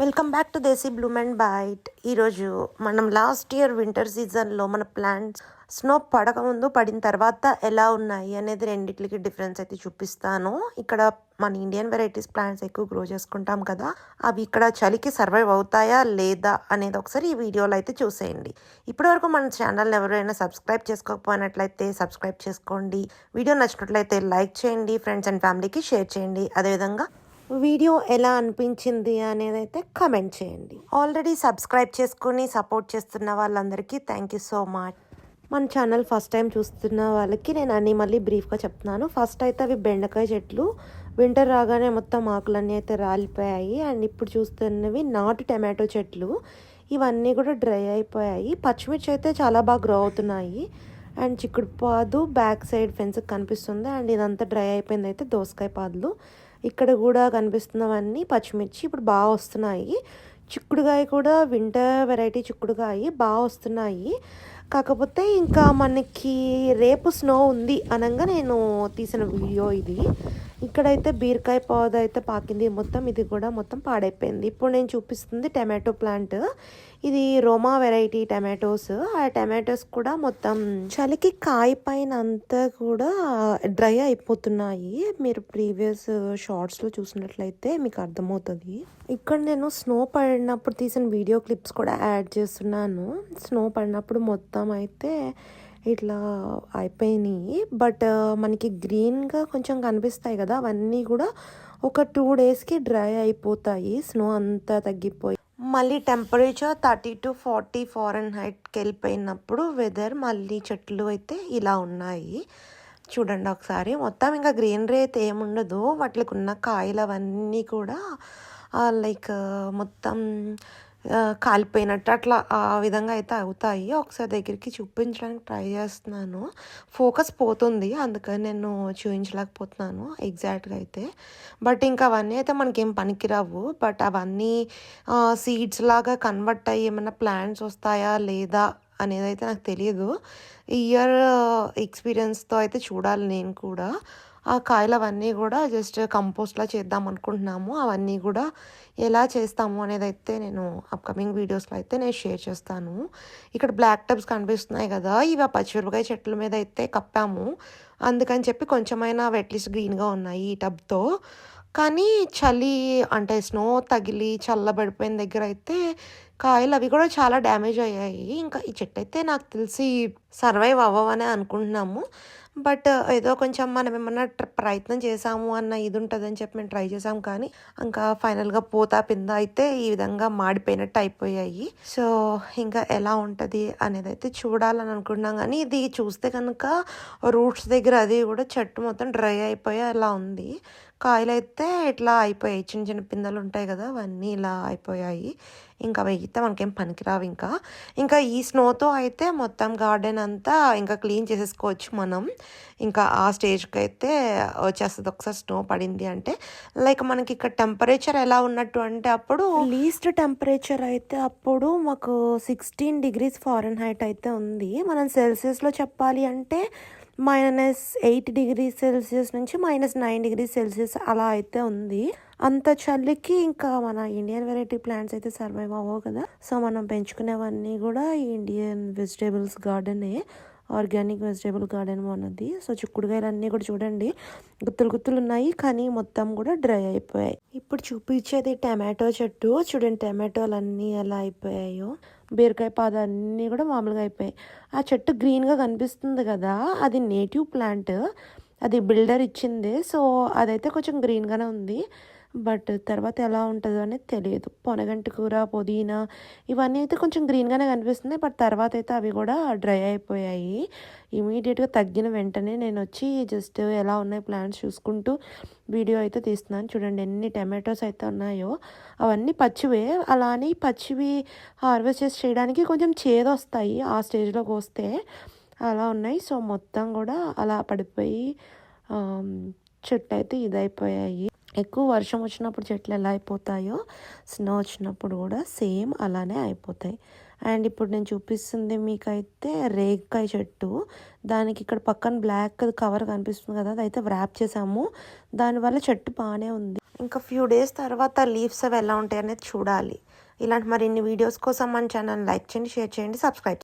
Welcome back to Desi bloom and bite. ఈరోజు మనం last year winter సీజన్లో మన ప్లాంట్స్ స్నో పడకముందు పడిన తర్వాత ఎలా ఉన్నాయి అనేది రెండిట్లకి డిఫరెన్స్ అయితే చూపిస్తాను. ఇక్కడ మన ఇండియన్ వెరైటీస్ ప్లాంట్స్ ఎక్కువ గ్రో చేసుకుంటాం కదా, అవి ఇక్కడ చలికి సర్వైవ్ అవుతాయా లేదా అనేది ఒకసారి ఈ వీడియోలో అయితే చూసేయండి. ఇప్పటివరకు మన ఛానల్ని ఎవరైనా సబ్స్క్రైబ్ చేసుకోకపోయినట్లయితే సబ్స్క్రైబ్ చేసుకోండి. వీడియో నచ్చినట్లయితే లైక్ చేయండి, ఫ్రెండ్స్ అండ్ ఫ్యామిలీకి షేర్ చేయండి. అదేవిధంగా వీడియో ఎలా అనిపించింది అనేది అయితే కమెంట్ చేయండి. ఆల్రెడీ సబ్స్క్రైబ్ చేసుకుని సపోర్ట్ చేస్తున్న వాళ్ళందరికీ థ్యాంక్ యూ సో మచ్. మన ఛానల్ ఫస్ట్ టైం చూస్తున్న వాళ్ళకి నేను అన్నీ మళ్ళీ బ్రీఫ్గా చెప్తున్నాను. ఫస్ట్ అయితే అవి బెండకాయ చెట్లు, వింటర్ రాగానే మొత్తం ఆకులన్నీ అయితే రాలిపోయాయి. అండ్ ఇప్పుడు చూస్తున్నవి నాటు టమాటో చెట్లు, ఇవన్నీ కూడా డ్రై అయిపోయాయి. పచ్చిమిర్చి అయితే చాలా బాగా గ్రో అవుతున్నాయి. అండ్ చిక్కుడు పాదు బ్యాక్ సైడ్ ఫెన్స్ కనిపిస్తుంది. అండ్ ఇదంతా డ్రై అయిపోయింది అయితే దోసకాయ పాదులు. ఇక్కడ కూడా కనిపిస్తున్నవన్నీ పచ్చిమిర్చి ఇప్పుడు బాగా వస్తున్నాయి. చిక్కుడుకాయ కూడా వింటర్ వెరైటీ చిక్కుడుకాయ బాగా వస్తున్నాయి. కాకపోతే ఇంకా మనకి రేపు స్నో ఉంది అనగా నేను తీసిన వీడియో ఇది. ఇక్కడైతే బీరకాయ పౌద అయితే పాకింది మొత్తం, ఇది కూడా మొత్తం పాడైపోయింది. ఇప్పుడు నేను చూపిస్తుంది టమాటో ప్లాంట్. ఇది రోమా వెరైటీ టమాటోస్. ఆ టమాటోస్ కూడా మొత్తం చలికి కాయ పైన అంతా కూడా డ్రై అయిపోతున్నాయి. మీరు ప్రీవియస్ షార్ట్స్లో చూసినట్లయితే మీకు అర్థమవుతుంది. ఇక్కడ నేను స్నో పడినప్పుడు తీసిన వీడియో క్లిప్స్ కూడా యాడ్ చేస్తున్నాను. స్నో పడినప్పుడు మొత్తం అయితే ఇట్లా అయిపోయినాయి. బట్ మనకి గ్రీన్గా కొంచెం కనిపిస్తాయి కదా, అవన్నీ కూడా ఒక 2 డేస్కి డ్రై అయిపోతాయి. స్నో అంతా తగ్గిపోయి మళ్ళీ టెంపరేచర్ 30 to 40 ఫారెన్హైట్కి వెళ్ళిపోయినప్పుడు వెదర్ మళ్ళీ చెట్లు అయితే ఇలా ఉన్నాయి. చూడండి ఒకసారి, మొత్తం ఇంకా గ్రీనరీ అయితే ఏముండదు. వాటికి ఉన్న కాయలు అవన్నీ కూడా లైక్ మొత్తం కాలిపోయినట్టు అట్లా ఆ విధంగా అయితే అవుతాయి. ఒకసారి దగ్గరికి చూపించడానికి ట్రై చేస్తున్నాను, ఫోకస్ పోతుంది, అందుకని నేను చూపించలేకపోతున్నాను ఎగ్జాక్ట్గా అయితే. బట్ ఇంకా అవన్నీ అయితే మనకేం పనికిరావు. బట్ అవన్నీ సీడ్స్ లాగా కన్వర్ట్ అయ్యి ఏమైనా ప్లాంట్స్ వస్తాయా లేదా అనేది అయితే నాకు తెలియదు. ఇయర్ ఎక్స్పీరియన్స్తో అయితే చూడాలి నేను కూడా. ఆ కాయలు అవన్నీ కూడా జస్ట్ కంపోస్ట్లా చేద్దాం అనుకుంటున్నాము. అవన్నీ కూడా ఎలా చేస్తాము అనేది అయితే నేను అప్కమింగ్ వీడియోస్లో అయితే నేను షేర్ చేస్తాను. ఇక్కడ బ్లాక్ టబ్స్ కనిపిస్తున్నాయి కదా, ఇవి ఆ పచ్చిమిరపకాయ చెట్ల మీద అయితే కప్పాము. అందుకని చెప్పి కొంచెమైనా అట్లీస్ట్ గ్రీన్గా ఉన్నాయి ఈ టబ్తో. కానీ చలి అంటే స్నో తగిలి చల్లబడిపోయిన దగ్గర అయితే కాయలు అవి కూడా చాలా డ్యామేజ్ అయ్యాయి. ఇంకా ఈ చెట్టు అయితే నాకు తెలిసి సర్వైవ్ అవ్వవనే అనుకుంటున్నాము. బట్ ఏదో కొంచెం మనం ఏమన్నా ప్రయత్నం చేసాము అన్న ఇది ఉంటుందని చెప్పి మేము ట్రై చేసాము. కానీ ఇంకా ఫైనల్గా పోతా పింద అయితే ఈ విధంగా మాడిపోయినట్టు అయిపోయాయి. సో ఇంకా ఎలా ఉంటుంది అనేది అయితే చూడాలని అనుకుంటున్నాం. కానీ ఇది చూస్తే కనుక రూట్స్ దగ్గర అది కూడా చెట్టు మొత్తం డ్రై అయిపోయి అలా ఉంది. కాయలు అయితే ఇట్లా అయిపోయాయి, చిన్న చిన్న పిందెలు ఉంటాయి కదా, అవన్నీ ఇలా అయిపోయాయి. ఇంకా వేగితే మనకేం పనికిరావు. ఇంకా ఈ స్నోతో అయితే మొత్తం గార్డెన్ అంతా ఇంకా క్లీన్ చేసేసుకోవచ్చు మనం. ఇంకా ఆ స్టేజ్కి అయితే వచ్చేస్తుంది ఒకసారి స్నో పడింది అంటే. లైక్ మనకి ఇక్కడ టెంపరేచర్ ఎలా ఉన్నట్టు అంటే అప్పుడు లీస్ట్ టెంపరేచర్ అయితే అప్పుడు మాకు 16 degrees ఫారెన్హైట్ అయితే ఉంది. మనం సెల్సియస్లో చెప్పాలి అంటే -8 degrees సెల్సియస్ నుంచి -9 degrees సెల్సియస్ అలా అయితే ఉంది. అంత చలికి ఇంకా మన ఇండియన్ వెరైటీ ప్లాంట్స్ అయితే సర్వైవ్ అవ్వవు కదా. సో మనం పెంచుకునేవన్నీ కూడా ఇండియన్ వెజిటేబుల్స్ గార్డెనే, ఆర్గానిక్ వెజిటేబుల్ గార్డెన్ ఉన్నది. సో చిక్కుడుకాయలు అన్నీ కూడా చూడండి గుత్తులు గుత్తులు ఉన్నాయి, కానీ మొత్తం కూడా డ్రై అయిపోయాయి. ఇప్పుడు చూపించేది టమాటో చెట్టు. చూడండి టమాటోలు అన్నీ ఎలా అయిపోయాయో. బీరకాయ పాద అన్నీ కూడా మామూలుగా అయిపోయాయి. ఆ చెట్టు గ్రీన్గా కనిపిస్తుంది కదా, అది నేటివ్ ప్లాంట్, అది బిల్డర్ ఇచ్చింది. సో అదైతే కొంచెం గ్రీన్గానే ఉంది. బట్ తర్వాత ఎలా ఉంటుందో అనేది తెలియదు. పొనగంటి కూర, పుదీనా ఇవన్నీ అయితే కొంచెం గ్రీన్గానే కనిపిస్తుంది. బట్ తర్వాత అయితే అవి కూడా డ్రై అయిపోయాయి. ఇమీడియట్గా తగ్గిన వెంటనే నేను వచ్చి జస్ట్ ఎలా ఉన్నాయి ప్లాంట్స్ చూసుకుంటూ వీడియో అయితే తీస్తున్నాను. చూడండి ఎన్ని టమాటోస్ అయితే ఉన్నాయో. అవన్నీ పచ్చివే. అలానే పచ్చివి హార్వెస్ట్ చేయడానికి కొంచెం చేదు వస్తాయి ఆ స్టేజ్లోకి వస్తే, అలా ఉన్నాయి. సో మొత్తం కూడా అలా పడిపోయి చెట్లు అయితే ఇదైపోయాయి. ఎక్కువ వర్షం వచ్చినప్పుడు చెట్లు ఎలా అయిపోతాయో స్నో వచ్చినప్పుడు కూడా సేమ్ అలానే అయిపోతాయి. అండ్ ఇప్పుడు నేను చూపిస్తుంది మీకైతే రేగికాయ చెట్టు. దానికి ఇక్కడ పక్కన బ్లాక్ కవర్ కనిపిస్తుంది కదా, అదైతే వ్రాప్ చేసాము. దానివల్ల చెట్టు బాగానే ఉంది. ఇంకా ఫ్యూ డేస్ తర్వాత లీవ్స్ అవి ఎలా ఉంటాయి అనేది చూడాలి. ఇలాంటి మరిన్ని వీడియోస్ కోసం మన ఛానల్ లైక్ చేయండి, షేర్ చేయండి, సబ్స్క్రైబ్